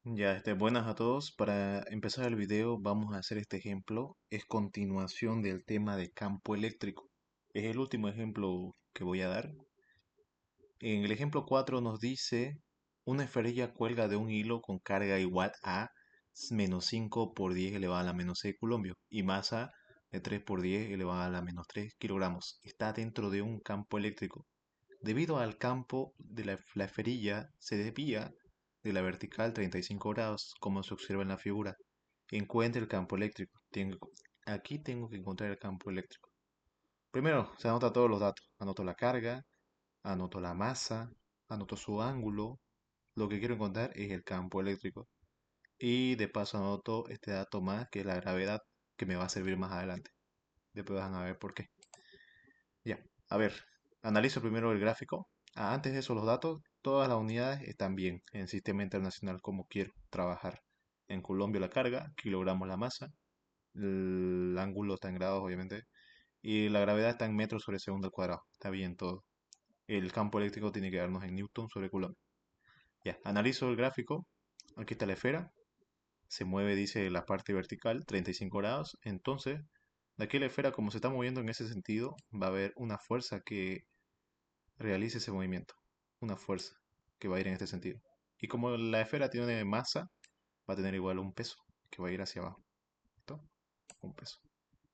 Ya, buenas a todos. Para empezar el video vamos a hacer este ejemplo. Es continuación del tema de campo eléctrico. Es el último ejemplo que voy a dar. En el ejemplo 4 nos dice, una esferilla cuelga de un hilo con carga igual a menos 5 por 10 elevado a la menos 6 coulombios y masa de 3 por 10 elevado a la menos 3 kilogramos. Está dentro de un campo eléctrico. Debido al campo de la esferilla se desvía de la vertical 35 grados, como se observa en la figura. Encuentre el campo eléctrico. Aquí tengo que encontrar el campo eléctrico. Primero, se anota todos los datos. Anoto la carga, anoto la masa, anoto su ángulo. Lo que quiero encontrar es el campo eléctrico. Y de paso anoto este dato más, que es la gravedad, que me va a servir más adelante. Después van a ver por qué. Ya, a ver, analizo primero el gráfico. Antes de eso, los datos, todas las unidades están bien en el sistema internacional como quiero trabajar. En Colombia la carga, kilogramos la masa, el ángulo está en grados, obviamente, y la gravedad está en metros sobre segundo al cuadrado. Está bien todo. El campo eléctrico tiene que darnos en newton sobre coulomb. Ya, analizo el gráfico. Aquí está la esfera. Se mueve, dice, la parte vertical, 35 grados. Entonces, de aquí la esfera, como se está moviendo en ese sentido, va a haber una fuerza que realice ese movimiento, una fuerza que va a ir en este sentido. Y como la esfera tiene masa, va a tener igual un peso que va a ir hacia abajo. ¿Listo? Un peso.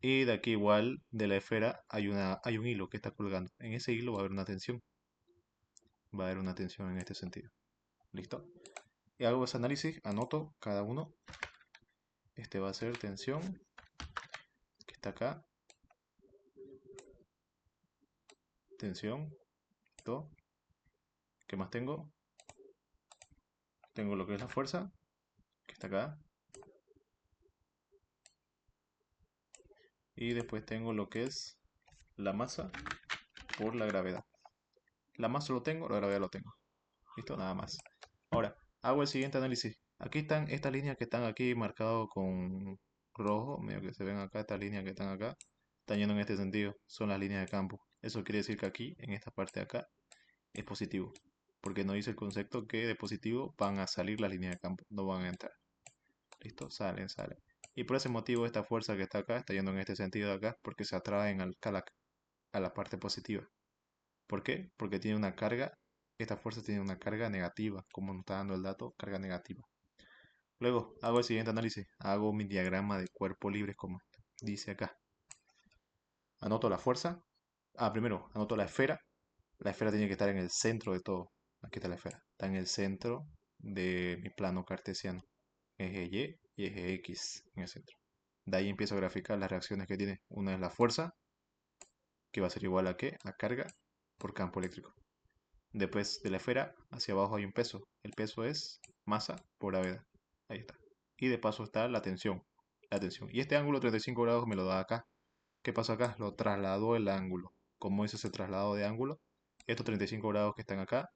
Y de aquí igual de la esfera hay un hilo que está colgando. En ese hilo va a haber una tensión. Va a haber una tensión en este sentido. ¿Listo? Y hago ese análisis, anoto cada uno. Este va a ser tensión, que está acá. Tensión. ¿Listo? ¿Qué más tengo? Tengo lo que es la fuerza, que está acá. Y después tengo lo que es la masa por la gravedad. La masa lo tengo, la gravedad lo tengo. Listo, nada más. Ahora, hago el siguiente análisis. Aquí están estas líneas que están aquí marcadas con rojo, medio que se ven acá, estas líneas que están acá, están yendo en este sentido, son las líneas de campo. Eso quiere decir que aquí, en esta parte de acá, es positivo, porque no dice el concepto que de positivo van a salir las líneas de campo, no van a entrar. ¿Listo? Salen, salen. Y por ese motivo esta fuerza que está acá está yendo en este sentido de acá, porque se atraen a la parte positiva. ¿Por qué? Porque tiene una carga, esta fuerza tiene una carga negativa, como nos está dando el dato, carga negativa. Luego hago el siguiente análisis, hago mi diagrama de cuerpo libre como dice acá. Anoto la fuerza. Primero anoto la esfera tiene que estar en el centro de todo. Aquí está la esfera, está en el centro de mi plano cartesiano. Eje Y y eje X en el centro. De ahí empiezo a graficar las reacciones que tiene. Una es la fuerza, que va a ser igual a ¿qué? A carga por campo eléctrico. Después de la esfera, hacia abajo hay un peso. El peso es masa por gravedad. Ahí está. Y de paso está la tensión. La tensión. Y este ángulo 35 grados me lo da acá. ¿Qué pasa acá? Lo trasladó el ángulo. ¿Cómo es ese traslado de ángulo? Estos 35 grados que están acá,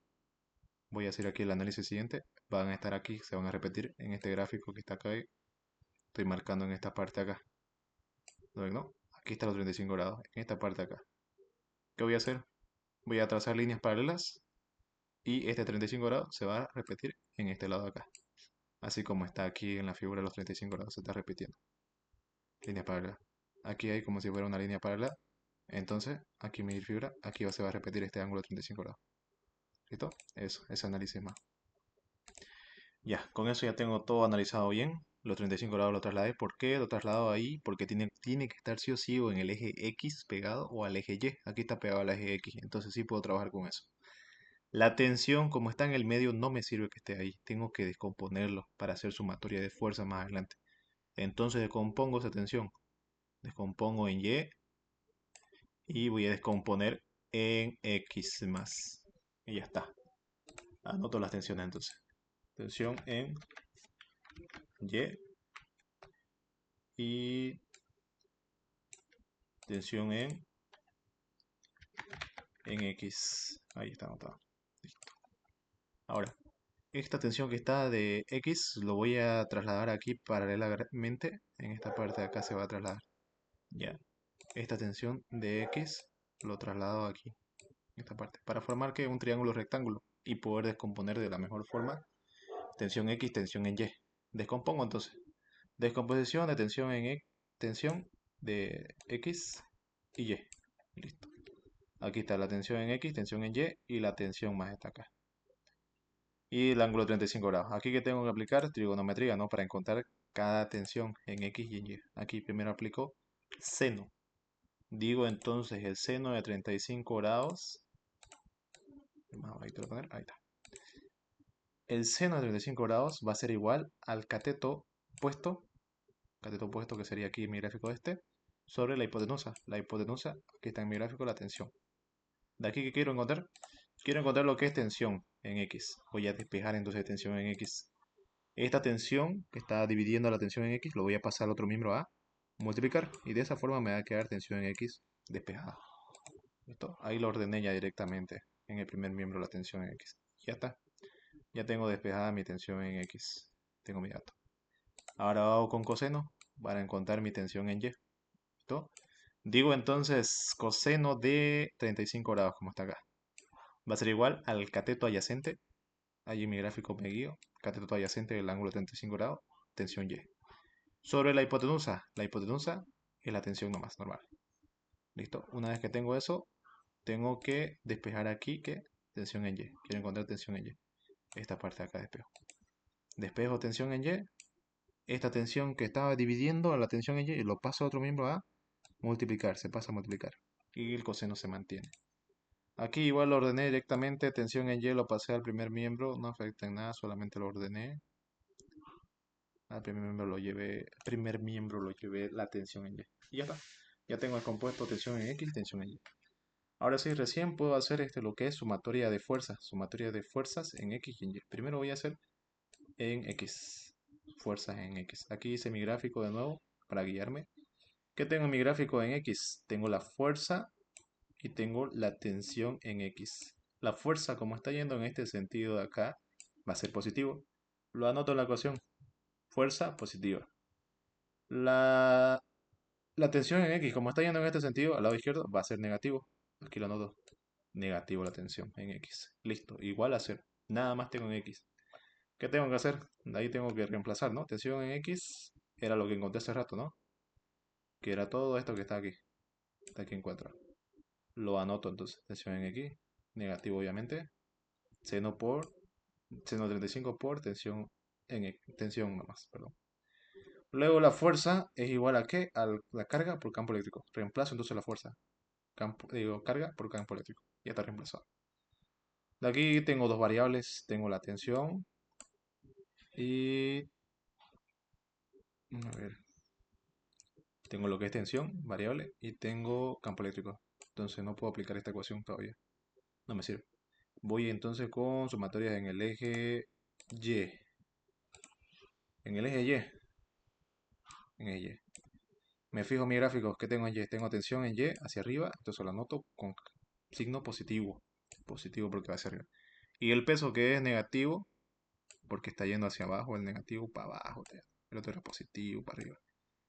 voy a hacer aquí el análisis siguiente, van a estar aquí, se van a repetir en este gráfico que está acá. Estoy marcando en esta parte acá. ¿Lo ven, no? Aquí están los 35 grados, en esta parte acá. ¿Qué voy a hacer? Voy a trazar líneas paralelas y este 35 grados se va a repetir en este lado de acá. Así como está aquí en la figura de los 35 grados, se está repitiendo. Línea paralela. Aquí hay como si fuera una línea paralela. Entonces, aquí mi figura, aquí se va a repetir este ángulo de 35 grados. ¿Listo? Eso, ese análisis más. Ya, con eso ya tengo todo analizado bien. Los 35 grados lo trasladé. ¿Por qué lo trasladado ahí? Porque tiene que estar sí o sí o en el eje X pegado o al eje Y. Aquí está pegado al eje X, entonces sí puedo trabajar con eso. La tensión, como está en el medio, no me sirve que esté ahí. Tengo que descomponerlo para hacer sumatoria de fuerza más adelante. Entonces descompongo esa tensión. Descompongo en y voy a descomponer en X más. Y ya está. Anoto las tensiones entonces. Tensión en Y tensión en X. Ahí está anotado. Listo. Ahora, esta tensión que está de X lo voy a trasladar aquí paralelamente. En esta parte de acá se va a trasladar. Ya. Esta tensión de X lo traslado aquí, en esta parte, para formar que un triángulo rectángulo y poder descomponer de la mejor forma tensión X, tensión en Y. Descompongo entonces. Descomposición de tensión en X, tensión de X y Y. Listo. Aquí está la tensión en X, tensión en Y y la tensión más está acá. Y el ángulo 35 grados. Aquí que tengo que aplicar trigonometría, ¿no? Para encontrar cada tensión en X y en Y. Aquí primero aplico seno. Digo entonces el seno de 35 grados. Ahí te lo poner, ahí está. El seno de 35 grados va a ser igual al cateto opuesto que sería aquí mi gráfico sobre la hipotenusa. La hipotenusa, aquí está en mi gráfico, la tensión. De aquí que quiero encontrar, lo que es tensión en X. Voy a despejar entonces tensión en X. Esta tensión que está dividiendo la tensión en X, lo voy a pasar al otro miembro a multiplicar. Y de esa forma me va a quedar tensión en X despejada. ¿Listo? Ahí lo ordené ya directamente en el primer miembro la tensión en X. Ya está. Ya tengo despejada mi tensión en X. Tengo mi dato. Ahora hago con coseno para encontrar mi tensión en Y. ¿Listo? Digo entonces coseno de 35 grados, como está acá. Va a ser igual al cateto adyacente. Allí en mi gráfico me guío. Cateto adyacente del ángulo 35 grados, tensión Y. Sobre la hipotenusa. La hipotenusa es la tensión nomás, normal. ¿Listo? Una vez que tengo eso, tengo que despejar aquí que tensión en Y. Quiero encontrar tensión en Y. Esta parte de acá despejo. Despejo tensión en Y. Esta tensión que estaba dividiendo a la tensión en Y y lo paso a otro miembro a multiplicar. Se pasa a multiplicar. Y el coseno se mantiene. Aquí igual lo ordené directamente. Tensión en Y lo pasé al primer miembro. No afecta en nada, solamente lo ordené. Al primer miembro lo llevé la tensión en Y. Y ya está. Ya tengo el compuesto tensión en X, tensión en Y. Ahora sí, recién puedo hacer lo que es sumatoria de fuerzas. Sumatoria de fuerzas en X y en Y. Primero voy a hacer en X. Fuerzas en X. Aquí hice mi gráfico de nuevo para guiarme. ¿Qué tengo en mi gráfico en X? Tengo la fuerza y tengo la tensión en X. La fuerza, como está yendo en este sentido de acá, va a ser positivo. Lo anoto en la ecuación. Fuerza positiva. La, la tensión en X, como está yendo en este sentido, al lado izquierdo, va a ser negativo. Aquí lo anoto. Negativo la tensión en X. Listo. Igual a 0. Nada más tengo en X. ¿Qué tengo que hacer? Ahí tengo que reemplazar, ¿no? Tensión en X era lo que encontré hace rato, ¿no? Que era todo esto que está aquí. Está aquí en 4. Lo anoto entonces. Tensión en X. Negativo, obviamente. Seno por. Seno 35 por tensión en X. Tensión nomás, perdón. Luego la fuerza es igual a ¿qué? A la carga por campo eléctrico. Reemplazo entonces la fuerza. Carga por campo eléctrico. Ya está reemplazado. De aquí tengo dos variables. Tengo la tensión y... A ver. Tengo lo que es tensión, variable, y tengo campo eléctrico. Entonces no puedo aplicar esta ecuación todavía. No me sirve. Voy entonces con sumatorias en el eje Y. En el eje Y. En el Y. Me fijo en mi gráfico. ¿Qué tengo en Y? Tengo tensión en Y hacia arriba. Entonces lo anoto con signo positivo. Positivo porque va hacia arriba. Y el peso que es negativo, porque está yendo hacia abajo, el negativo para abajo. El otro era positivo para arriba.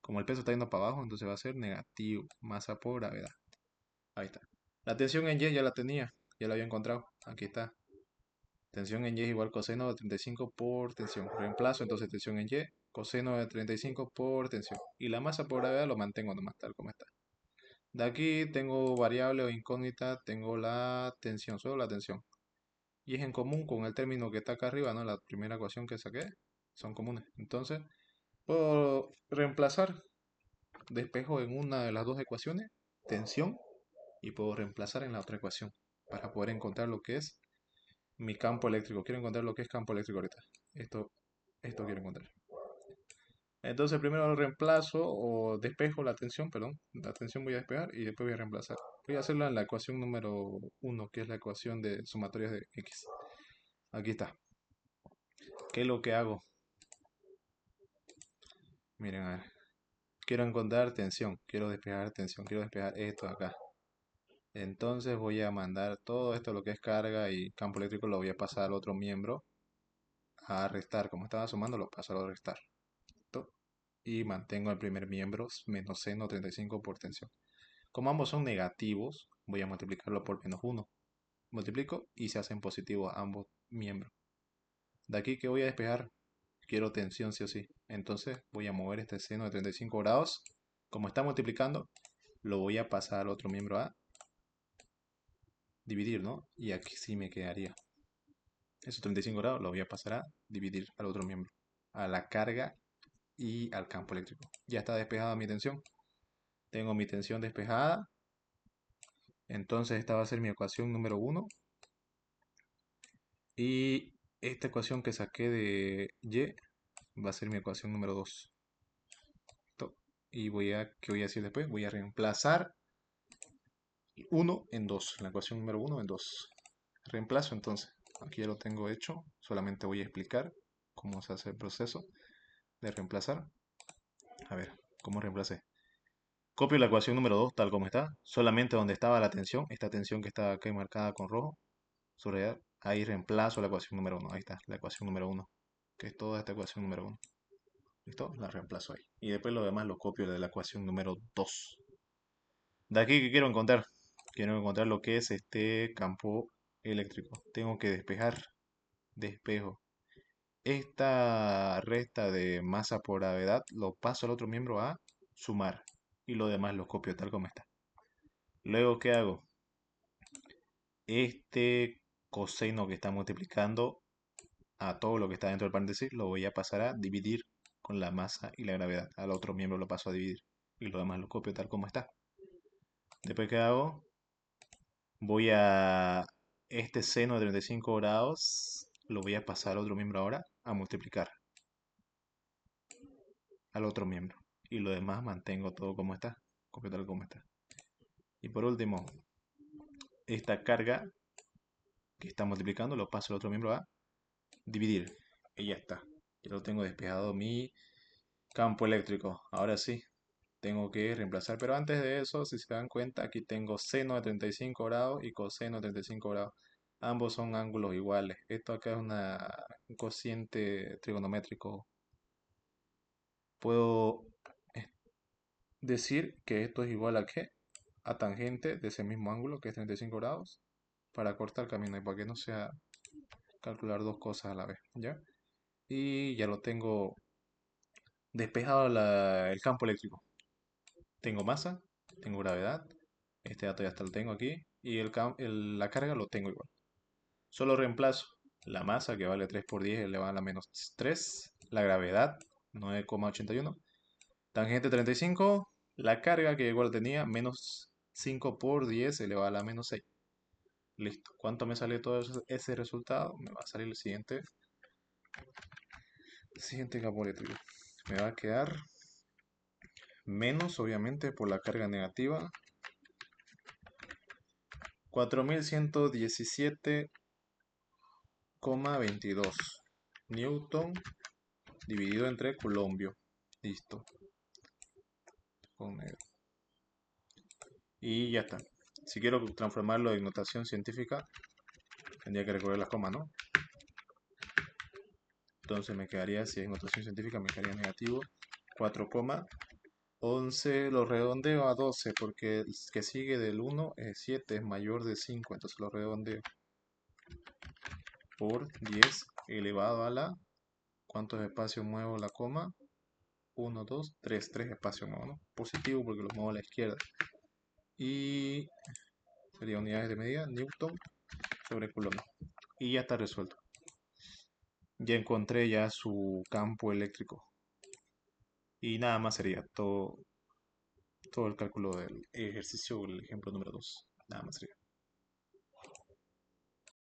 Como el peso está yendo para abajo, entonces va a ser negativo. Masa por gravedad. Ahí está. La tensión en Y ya la tenía. Ya la había encontrado. Aquí está. Tensión en Y es igual coseno de 35 por tensión. Reemplazo entonces tensión en Y. Coseno de 35 por tensión. Y la masa por gravedad lo mantengo nomás tal como está. De aquí tengo variable o incógnita. Tengo la tensión. Solo la tensión. Y es en común con el término que está acá arriba, ¿no? La primera ecuación que saqué. Son comunes. Entonces, puedo reemplazar. Despejo en una de las dos ecuaciones. Tensión y puedo reemplazar en la otra ecuación para poder encontrar lo que es mi campo eléctrico. Quiero encontrar lo que es campo eléctrico ahorita. Esto quiero encontrar. Entonces primero lo reemplazo o despejo la tensión, perdón. La tensión voy a despejar y después voy a reemplazar. Voy a hacerlo en la ecuación número 1, que es la ecuación de sumatorias de X. Aquí está. ¿Qué es lo que hago? Miren, a ver. Quiero encontrar tensión. Quiero despejar tensión. Quiero despejar esto de acá. Entonces voy a mandar todo esto, lo que es carga y campo eléctrico, lo voy a pasar al otro miembro a restar. Como estaba sumando, lo paso a restar. ¿Listo? Y mantengo el primer miembro menos seno 35 por tensión. Como ambos son negativos, voy a multiplicarlo por menos 1. Multiplico y se hacen positivos ambos miembros. De aquí que voy a despejar, quiero tensión sí o sí. Entonces voy a mover este seno de 35 grados. Como está multiplicando, lo voy a pasar al otro miembro a dividir, ¿no? Y aquí sí me quedaría. Esos 35 grados lo voy a pasar a dividir al otro miembro, a la carga y al campo eléctrico. Ya está despejada mi tensión. Tengo mi tensión despejada. Entonces esta va a ser mi ecuación número 1. Y esta ecuación que saqué de Y va a ser mi ecuación número 2. Y ¿qué voy a decir después? Voy a reemplazar 1 en 2. La ecuación número 1 en 2. Reemplazo entonces. Aquí ya lo tengo hecho. Solamente voy a explicar cómo se hace el proceso de reemplazar. A ver, ¿cómo reemplacé? Copio la ecuación número 2 tal como está. Solamente donde estaba la tensión. Esta tensión que está aquí marcada con rojo. Subrayar. Ahí reemplazo la ecuación número 1. Ahí está, la ecuación número 1. Que es toda esta ecuación número 1. ¿Listo? La reemplazo ahí. Y después lo demás lo copio de la ecuación número 2. De aquí que quiero encontrar. Quiero encontrar lo que es este campo eléctrico. Tengo que despejar. Despejo. Esta resta de masa por gravedad lo paso al otro miembro a sumar. Y lo demás lo copio tal como está. Luego, ¿qué hago? Este coseno que está multiplicando a todo lo que está dentro del paréntesis lo voy a pasar a dividir con la masa y la gravedad. Al otro miembro lo paso a dividir. Y lo demás lo copio tal como está. Después, ¿qué hago? Voy a este seno de 35 grados, lo voy a pasar al otro miembro ahora a multiplicar al otro miembro. Y lo demás mantengo todo como está, copio tal como está. Y por último, esta carga que está multiplicando lo paso al otro miembro a dividir. Y ya está. Ya lo tengo despejado mi campo eléctrico. Ahora sí, tengo que reemplazar. Pero antes de eso, si se dan cuenta, aquí tengo seno de 35 grados y coseno de 35 grados. Ambos son ángulos iguales. Esto acá es un cociente trigonométrico. Puedo decir que esto es igual a qué? A tangente de ese mismo ángulo, que es 35 grados, para cortar camino y para que no sea calcular dos cosas a la vez, ¿ya? Y ya lo tengo despejado el campo eléctrico. Tengo masa, tengo gravedad, este dato ya está lo tengo aquí, y la carga lo tengo igual. Solo reemplazo la masa, que vale 3 por 10 elevado a la menos 3, la gravedad, 9,81, tangente 35, la carga que igual tenía, menos 5 por 10 elevado a la menos 6. Listo. ¿Cuánto me sale todo ese resultado? Me va a salir el siguiente campo eléctrico. Me va a quedar menos, obviamente, por la carga negativa, 4117,22 Newton dividido entre coulombio. Listo. Y ya está. Si quiero transformarlo en notación científica, tendría que recorrer las comas, ¿no? Entonces me quedaría, si es notación científica, me quedaría negativo 4,11. Lo redondeo a 12 porque el que sigue del 1 es 7, es mayor de 5. Entonces lo redondeo por 10 elevado a la... ¿Cuántos espacios muevo la coma? 1, 2, 3. 3 espacios muevo, ¿no? Positivo porque los muevo a la izquierda. Y sería unidades de medida, Newton sobre Coulomb. Y ya está resuelto. Ya encontré ya su campo eléctrico. Y nada más sería todo el cálculo del ejercicio, el ejemplo número 2. Nada más sería.